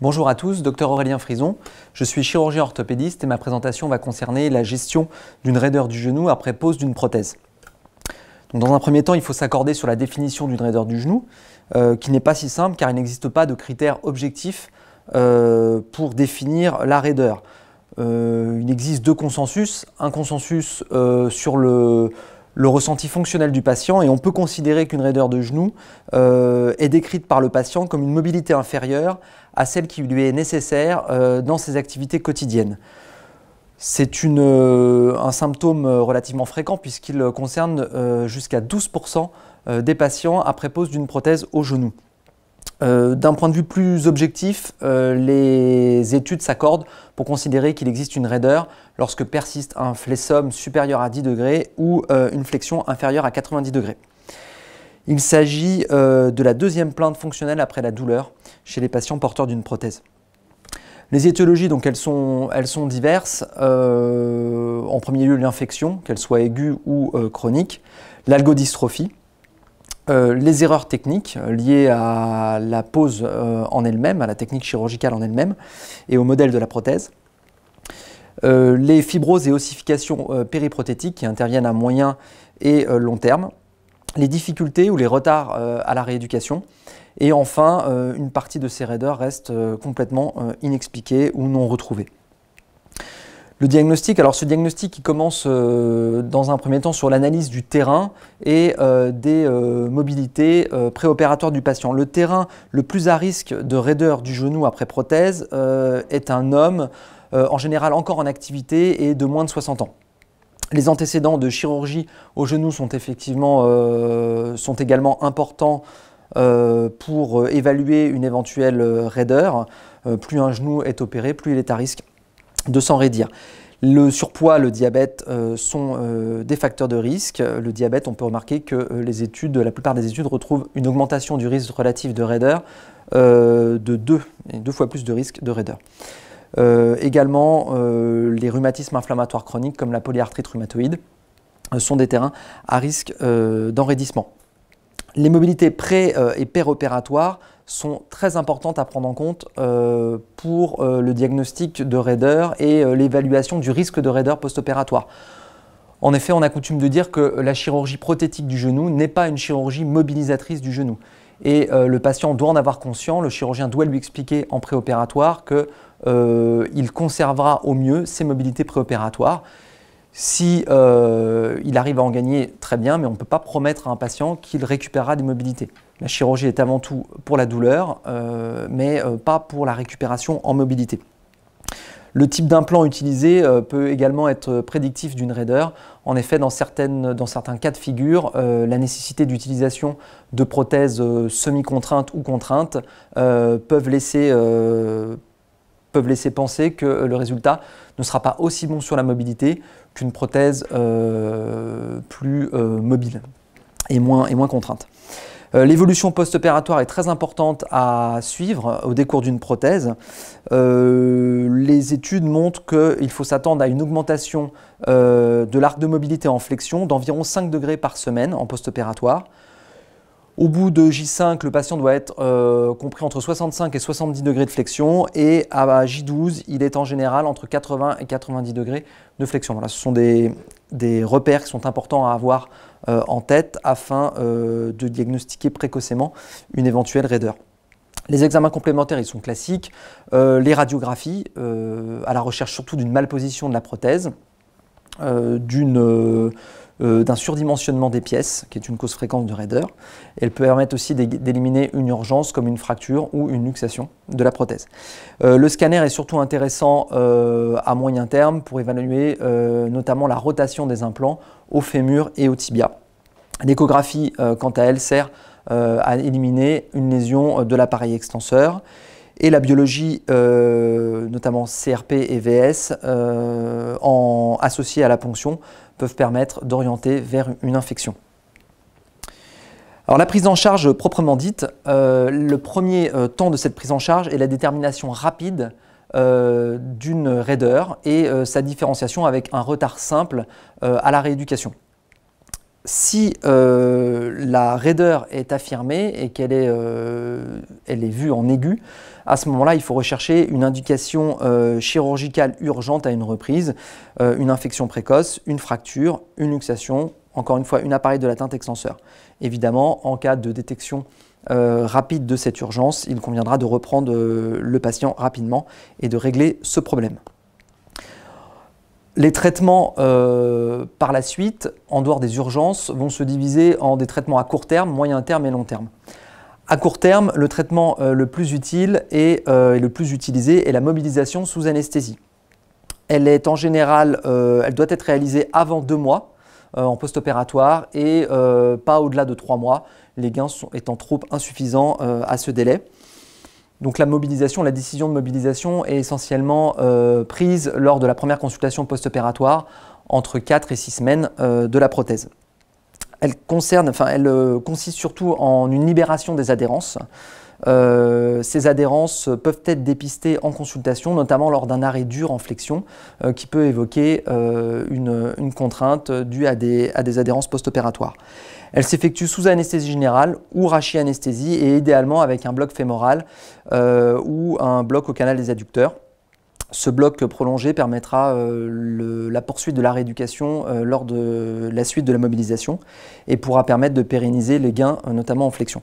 Bonjour à tous, Dr Aurélien Frison. Je suis chirurgien orthopédiste et ma présentation va concerner la gestion d'une raideur du genou après pose d'une prothèse. Donc, dans un premier temps, il faut s'accorder sur la définition d'une raideur du genou, qui n'est pas si simple car il n'existe pas de critères objectifs pour définir la raideur. Il existe deux consensus, un consensus sur le ressenti fonctionnel du patient, et on peut considérer qu'une raideur de genou est décrite par le patient comme une mobilité inférieure à celle qui lui est nécessaire dans ses activités quotidiennes. C'est un symptôme relativement fréquent puisqu'il concerne jusqu'à 12% des patients après pose d'une prothèse au genou. D'un point de vue plus objectif, les études s'accordent pour considérer qu'il existe une raideur lorsque persiste un flexum supérieur à 10 degrés ou une flexion inférieure à 90 degrés. Il s'agit de la deuxième plainte fonctionnelle après la douleur chez les patients porteurs d'une prothèse. Les étiologies, donc, elles sont diverses. En premier lieu, l'infection, qu'elle soit aiguë ou chronique, l'algodystrophie, les erreurs techniques liées à la pose en elle-même, à la technique chirurgicale en elle-même et au modèle de la prothèse, les fibroses et ossifications périprothétiques qui interviennent à moyen et long terme, les difficultés ou les retards à la rééducation, et enfin une partie de ces raideurs reste complètement inexpliquée ou non retrouvée. Le diagnostic, alors ce diagnostic qui commence dans un premier temps sur l'analyse du terrain et des mobilités préopératoires du patient. Le terrain le plus à risque de raideur du genou après prothèse est un homme en général encore en activité et de moins de 60 ans. Les antécédents de chirurgie au genou sont également importants pour évaluer une éventuelle raideur. Plus un genou est opéré, plus il est à risque de s'enraidir. Le surpoids, le diabète sont des facteurs de risque. Le diabète, on peut remarquer que la plupart des études retrouvent une augmentation du risque relatif de raideur de deux fois plus de risque de raideur. Également, les rhumatismes inflammatoires chroniques comme la polyarthrite rhumatoïde sont des terrains à risque d'enraidissement. Les mobilités pré- et péropératoires sont très importantes à prendre en compte pour le diagnostic de raideur et l'évaluation du risque de raideur post-opératoire. En effet, on a coutume de dire que la chirurgie prothétique du genou n'est pas une chirurgie mobilisatrice du genou. Et le patient doit en avoir conscience, le chirurgien doit lui expliquer en préopératoire qu'il conservera au mieux ses mobilités préopératoires. Si il arrive à en gagner, très bien, mais on ne peut pas promettre à un patient qu'il récupérera des mobilités. La chirurgie est avant tout pour la douleur, mais pas pour la récupération en mobilité. Le type d'implant utilisé peut également être prédictif d'une raideur. En effet, dans certains cas de figure, la nécessité d'utilisation de prothèses semi-contraintes ou contraintes peuvent laisser penser que le résultat ne sera pas aussi bon sur la mobilité qu'une prothèse plus mobile et moins contrainte. L'évolution post-opératoire est très importante à suivre au décours d'une prothèse. Les études montrent qu'il faut s'attendre à une augmentation de l'arc de mobilité en flexion d'environ 5 degrés par semaine en post-opératoire. Au bout de J5, le patient doit être compris entre 65 et 70 degrés de flexion, et à J12, il est en général entre 80 et 90 degrés de flexion. Voilà, ce sont des repères qui sont importants à avoir en tête afin de diagnostiquer précocement une éventuelle raideur. Les examens complémentaires, ils sont classiques. Les radiographies, à la recherche surtout d'une malposition de la prothèse, d'un surdimensionnement des pièces, qui est une cause fréquente de raideur. Elle peut permettre aussi d'éliminer une urgence comme une fracture ou une luxation de la prothèse. Le scanner est surtout intéressant à moyen terme pour évaluer notamment la rotation des implants au fémur et au tibia. L'échographie, quant à elle, sert à éliminer une lésion de l'appareil extenseur. Et la biologie, notamment CRP et VS, associée à la ponction, peuvent permettre d'orienter vers une infection. Alors, la prise en charge proprement dite, le premier temps de cette prise en charge est la détermination rapide d'une raideur et sa différenciation avec un retard simple à la rééducation. Si la raideur est affirmée et qu'elle est, elle est vue en aigu, à ce moment-là, il faut rechercher une indication chirurgicale urgente à une reprise, une infection précoce, une fracture, une luxation, encore une fois, une appareil de l'atteinte extenseur. Évidemment, en cas de détection rapide de cette urgence, il conviendra de reprendre le patient rapidement et de régler ce problème. Les traitements par la suite, en dehors des urgences, vont se diviser en des traitements à court terme, moyen terme et long terme. À court terme, le traitement le plus utile et le plus utilisé est la mobilisation sous anesthésie. Elle est en général, elle doit être réalisée avant 2 mois en post-opératoire et pas au-delà de 3 mois, les gains étant trop insuffisants à ce délai. Donc la mobilisation, la décision de mobilisation est essentiellement prise lors de la première consultation post-opératoire entre 4 et 6 semaines de la prothèse. Elle consiste surtout en une libération des adhérences. Ces adhérences peuvent être dépistées en consultation, notamment lors d'un arrêt dur en flexion qui peut évoquer une contrainte due à des adhérences post-opératoires. Elle s'effectue sous anesthésie générale ou rachianesthésie et idéalement avec un bloc fémoral ou un bloc au canal des adducteurs. Ce bloc prolongé permettra la poursuite de la rééducation lors de la suite de la mobilisation et pourra permettre de pérenniser les gains, notamment en flexion.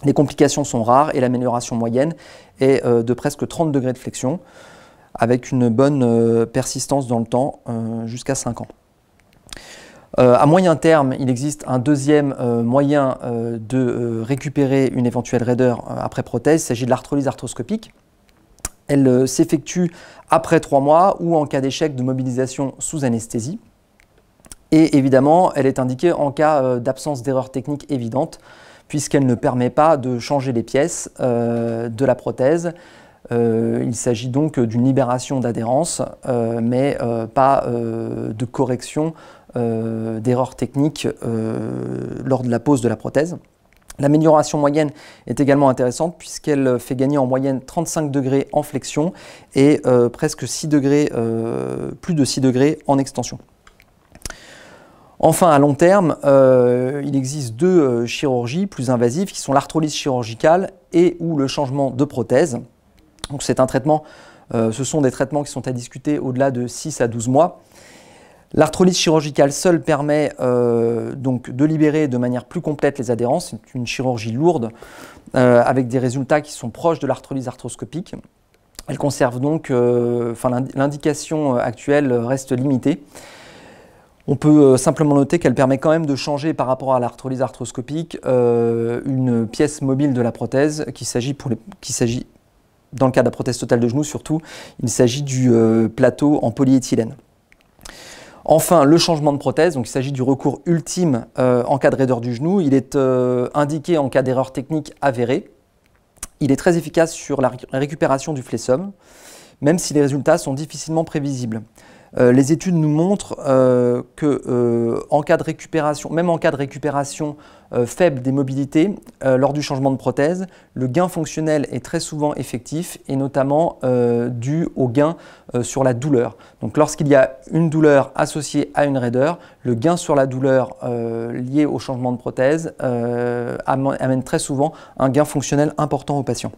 Les complications sont rares et l'amélioration moyenne est de presque 30 degrés de flexion avec une bonne persistance dans le temps jusqu'à 5 ans. À moyen terme, il existe un deuxième moyen de récupérer une éventuelle raideur après prothèse. Il s'agit de l'arthrolyse arthroscopique. Elle s'effectue après 3 mois ou en cas d'échec de mobilisation sous anesthésie. Et évidemment, elle est indiquée en cas d'absence d'erreur technique évidente, puisqu'elle ne permet pas de changer les pièces de la prothèse. Il s'agit donc d'une libération d'adhérence, mais pas de correction d'erreurs techniques lors de la pose de la prothèse. L'amélioration moyenne est également intéressante puisqu'elle fait gagner en moyenne 35 degrés en flexion et presque 6 degrés, plus de 6 degrés en extension. Enfin, à long terme, il existe 2 chirurgies plus invasives qui sont l'arthrolyse chirurgicale et ou le changement de prothèse. Donc c'est un traitement, ce sont des traitements qui sont à discuter au-delà de 6 à 12 mois. L'arthrolyse chirurgicale seule permet donc de libérer de manière plus complète les adhérences. C'est une chirurgie lourde avec des résultats qui sont proches de l'arthrolyse arthroscopique. Elle conserve donc, l'indication actuelle reste limitée. On peut simplement noter qu'elle permet quand même de changer par rapport à l'arthrolyse arthroscopique une pièce mobile de la prothèse qu'il s'agit dans le cas de la prothèse totale de genou surtout, il s'agit du plateau en polyéthylène. Enfin, le changement de prothèse, donc il s'agit du recours ultime en cas de raideur du genou. Il est indiqué en cas d'erreur technique avérée. Il est très efficace sur la récupération du flessum, même si les résultats sont difficilement prévisibles. Les études nous montrent que en cas de récupération, même en cas de récupération faible des mobilités, lors du changement de prothèse, le gain fonctionnel est très souvent effectif et notamment dû au gain sur la douleur. Donc lorsqu'il y a une douleur associée à une raideur, le gain sur la douleur lié au changement de prothèse amène très souvent un gain fonctionnel important au patient.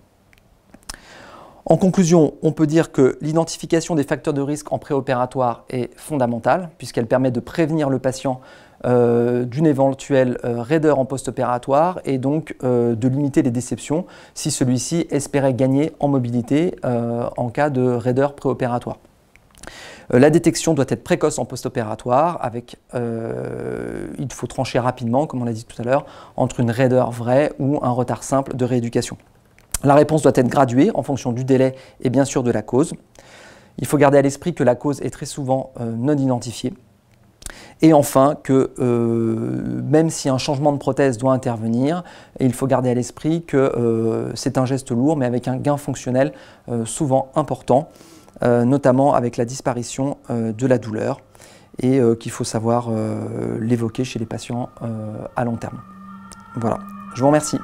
En conclusion, on peut dire que l'identification des facteurs de risque en préopératoire est fondamentale puisqu'elle permet de prévenir le patient d'une éventuelle raideur en post-opératoire et donc de limiter les déceptions si celui-ci espérait gagner en mobilité en cas de raideur préopératoire. La détection doit être précoce en post-opératoire avec, il faut trancher rapidement, comme on l'a dit tout à l'heure, entre une raideur vraie ou un retard simple de rééducation. La réponse doit être graduée en fonction du délai et bien sûr de la cause. Il faut garder à l'esprit que la cause est très souvent non identifiée. Et enfin, que même si un changement de prothèse doit intervenir, il faut garder à l'esprit que c'est un geste lourd mais avec un gain fonctionnel souvent important, notamment avec la disparition de la douleur et qu'il faut savoir l'évoquer chez les patients à long terme. Voilà, je vous remercie.